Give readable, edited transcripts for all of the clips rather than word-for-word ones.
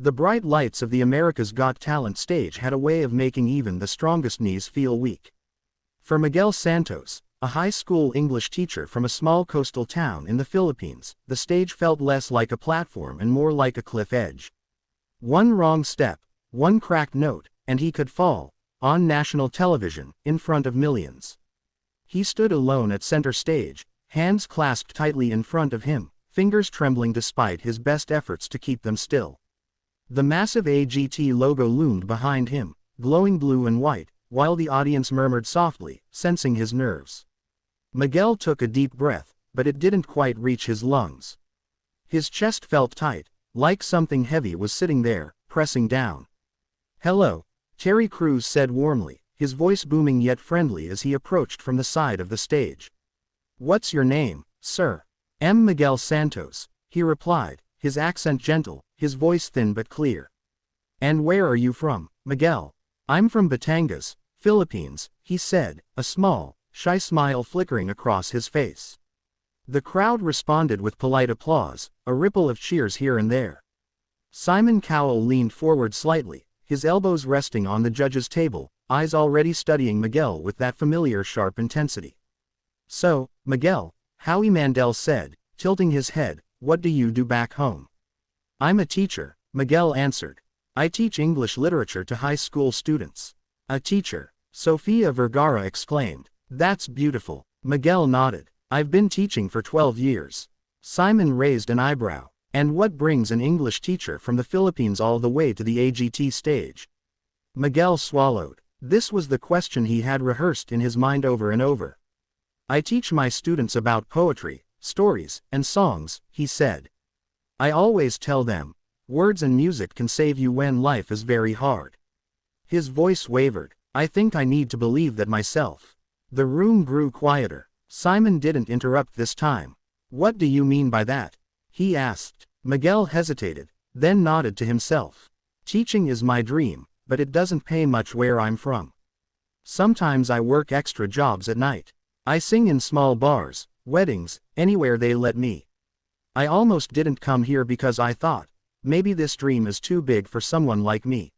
The bright lights of the America's Got Talent stage had a way of making even the strongest knees feel weak. For Miguel Santos, a high school English teacher from a small coastal town in the Philippines, the stage felt less like a platform and more like a cliff edge. One wrong step, one cracked note, and he could fall, on national television, in front of millions. He stood alone at center stage, hands clasped tightly in front of him, fingers trembling despite his best efforts to keep them still. The massive AGT logo loomed behind him, glowing blue and white, while the audience murmured softly, sensing his nerves. Miguel took a deep breath, but it didn't quite reach his lungs. His chest felt tight, like something heavy was sitting there, pressing down. "Hello," Terry Crews said warmly, his voice booming yet friendly as he approached from the side of the stage. "What's your name, sir?" "M. Miguel Santos," he replied, his accent gentle, his voice thin but clear. "And where are you from, Miguel?" "I'm from Batangas, Philippines," he said, a small, shy smile flickering across his face. The crowd responded with polite applause, a ripple of cheers here and there. Simon Cowell leaned forward slightly, his elbows resting on the judge's table, eyes already studying Miguel with that familiar sharp intensity. "So, Miguel," Howie Mandel said, tilting his head, "what do you do back home?" "I'm a teacher," Miguel answered. "I teach English literature to high school students." "A teacher?" Sofia Vergara exclaimed. "That's beautiful." Miguel nodded. "I've been teaching for 12 years. Simon raised an eyebrow. "And what brings an English teacher from the Philippines all the way to the AGT stage?" Miguel swallowed. This was the question he had rehearsed in his mind over and over. "I teach my students about poetry, stories, and songs," he said. "I always tell them, words and music can save you when life is very hard." His voice wavered. "I think I need to believe that myself." The room grew quieter. Simon didn't interrupt this time. "What do you mean by that?" he asked. Miguel hesitated, then nodded to himself. "Teaching is my dream, but it doesn't pay much where I'm from. Sometimes I work extra jobs at night. I sing in small bars, weddings, anywhere they let me. I almost didn't come here because I thought, maybe this dream is too big for someone like me."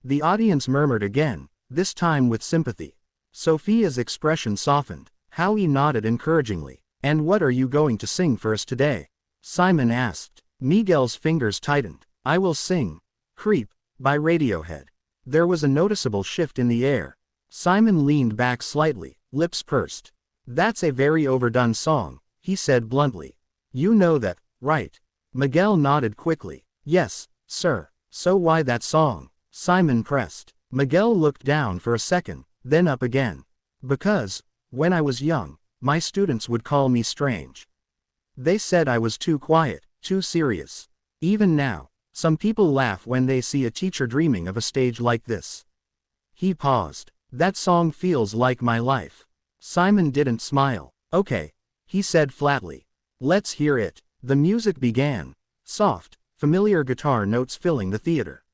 The audience murmured again, this time with sympathy. Sophia's expression softened. Howie nodded encouragingly. "And what are you going to sing for us today?" Simon asked. Miguel's fingers tightened. "I will sing Creep by Radiohead." There was a noticeable shift in the air. Simon leaned back slightly, lips pursed. "That's a very overdone song," he said bluntly. "You know that, right?" Miguel nodded quickly. "Yes, sir." "So why that song?" Simon pressed. Miguel looked down for a second, then up again. "Because, when I was young, my students would call me strange. They said I was too quiet, too serious. Even now, some people laugh when they see a teacher dreaming of a stage like this." He paused. "That song feels like my life." Simon didn't smile. "Okay," he said flatly. "Let's hear it." The music began. Soft, familiar guitar notes filling the theater.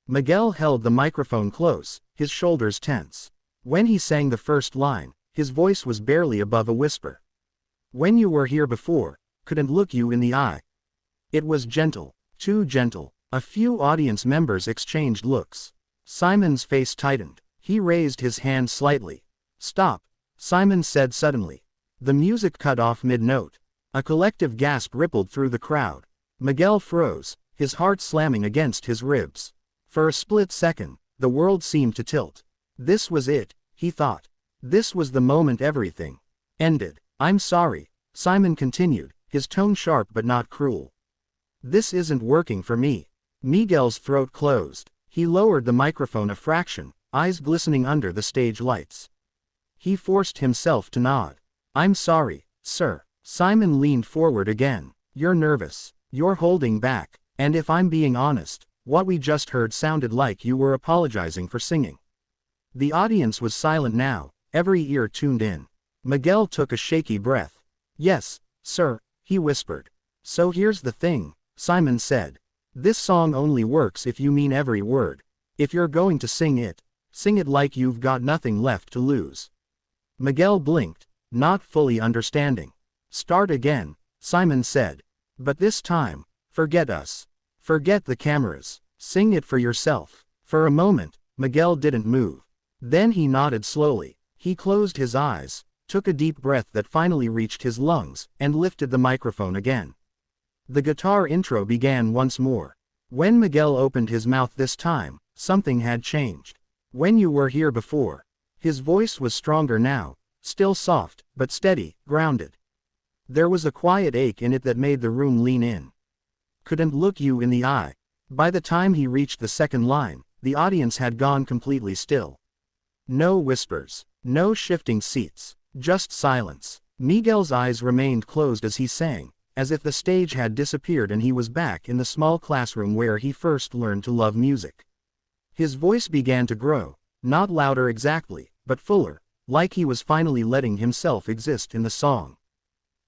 Miguel held the microphone close, his shoulders tense. When he sang the first line, his voice was barely above a whisper. "When you were here before, couldn't look you in the eye." It was gentle, too gentle. A few audience members exchanged looks. Simon's face tightened. He raised his hand slightly. "Stop," Simon said suddenly. The music cut off mid-note. A collective gasp rippled through the crowd. Miguel froze, his heart slamming against his ribs. For a split second, the world seemed to tilt. This was it, he thought. This was the moment everything ended. "I'm sorry," Simon continued, his tone sharp but not cruel. "This isn't working for me." Miguel's throat closed. He lowered the microphone a fraction, eyes glistening under the stage lights. He forced himself to nod. "I'm sorry, sir." Simon leaned forward again. "You're nervous. You're holding back. And if I'm being honest, what we just heard sounded like you were apologizing for singing." The audience was silent now, every ear tuned in. Miguel took a shaky breath. "Yes, sir," he whispered. "So here's the thing," Simon said. "This song only works if you mean every word. If you're going to sing it like you've got nothing left to lose." Miguel blinked, not fully understanding. "Start again," Simon said. "But this time, forget us. Forget the cameras. Sing it for yourself. For a moment, Miguel didn't move. Then he nodded slowly. He closed his eyes, took a deep breath that finally reached his lungs, and lifted the microphone again. The guitar intro began once more. When Miguel opened his mouth this time, something had changed. When you were here before. His voice was stronger now, still soft, but steady, grounded. There was a quiet ache in it that made the room lean in. Couldn't look you in the eye. By the time he reached the second line, the audience had gone completely still. No whispers, no shifting seats, just silence. Miguel's eyes remained closed as he sang, as if the stage had disappeared and he was back in the small classroom where he first learned to love music. His voice began to grow, not louder exactly, but fuller, like he was finally letting himself exist in the song.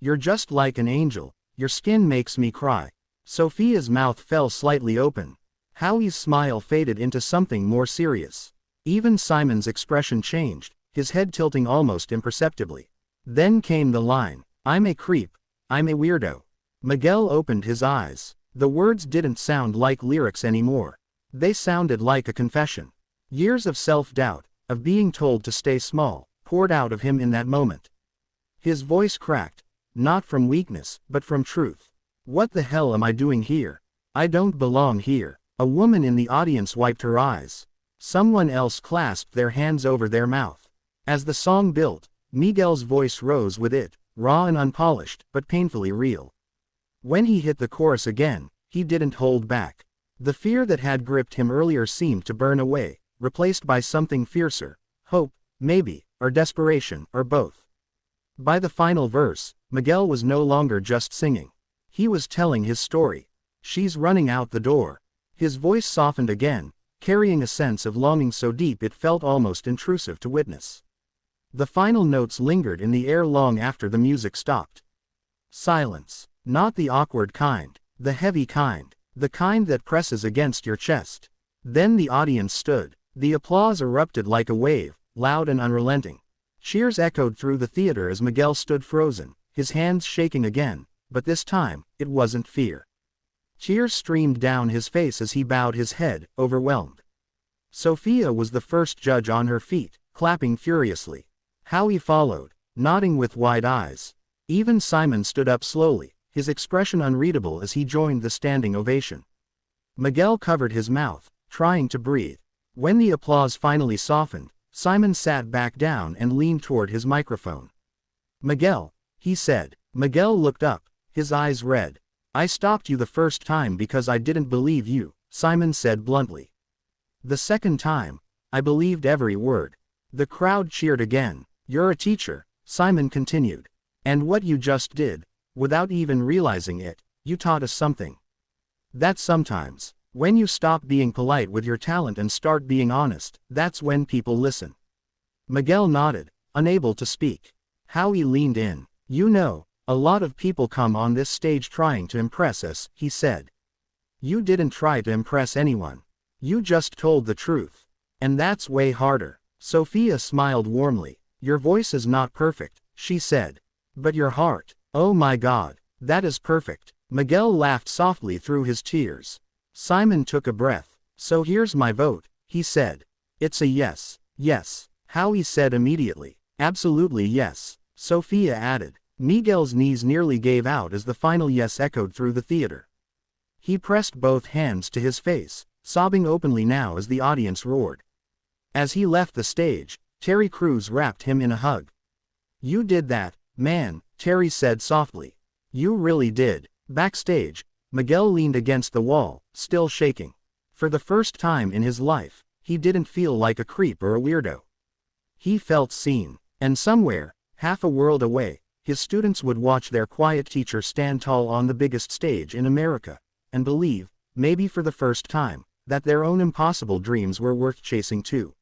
You're just like an angel, your skin makes me cry. Sophia's mouth fell slightly open. Howie's smile faded into something more serious. Even Simon's expression changed, his head tilting almost imperceptibly. Then came the line, I'm a creep, I'm a weirdo. Miguel opened his eyes. The words didn't sound like lyrics anymore. They sounded like a confession. Years of self-doubt, of being told to stay small, poured out of him in that moment. His voice cracked, not from weakness, but from truth. What the hell am I doing here? I don't belong here. A woman in the audience wiped her eyes. Someone else clasped their hands over their mouth. As the song built, Miguel's voice rose with it, raw and unpolished, but painfully real. When he hit the chorus again, he didn't hold back. The fear that had gripped him earlier seemed to burn away, replaced by something fiercer, hope, maybe, or desperation, or both. By the final verse, Miguel was no longer just singing. He was telling his story. She's running out the door. His voice softened again, carrying a sense of longing so deep it felt almost intrusive to witness. The final notes lingered in the air long after the music stopped. Silence. Not the awkward kind, the heavy kind, the kind that presses against your chest. Then the audience stood. The applause erupted like a wave, loud and unrelenting. Cheers echoed through the theater as Miguel stood frozen, his hands shaking again, but this time, it wasn't fear. Tears streamed down his face as he bowed his head, overwhelmed. Sophia was the first judge on her feet, clapping furiously. Howie followed, nodding with wide eyes. Even Simon stood up slowly, his expression unreadable as he joined the standing ovation. Miguel covered his mouth, trying to breathe. When the applause finally softened, Simon sat back down and leaned toward his microphone. Miguel, he said. Miguel looked up, his eyes red. I stopped you the first time because I didn't believe you, Simon said bluntly. The second time, I believed every word. The crowd cheered again. You're a teacher, Simon continued. And what you just did, without even realizing it, you taught us something. That sometimes, when you stop being polite with your talent and start being honest, that's when people listen. Miguel nodded, unable to speak. Howie leaned in. You know, a lot of people come on this stage trying to impress us, he said. You didn't try to impress anyone. You just told the truth. And that's way harder. Sophia smiled warmly. Your voice is not perfect, she said. But your heart, oh my God, that is perfect. Miguel laughed softly through his tears. Simon took a breath. So here's my vote, he said. It's a yes. Yes, Howie said immediately. Absolutely yes, Sophia added. Miguel's knees nearly gave out as the final yes echoed through the theater. He pressed both hands to his face, sobbing openly now as the audience roared. As he left the stage, Terry Crews wrapped him in a hug. You did that, man, Terry said softly. You really did. Backstage, Miguel leaned against the wall, still shaking. For the first time in his life, he didn't feel like a creep or a weirdo. He felt seen, and somewhere, half a world away, his students would watch their quiet teacher stand tall on the biggest stage in America, and believe, maybe for the first time, that their own impossible dreams were worth chasing too.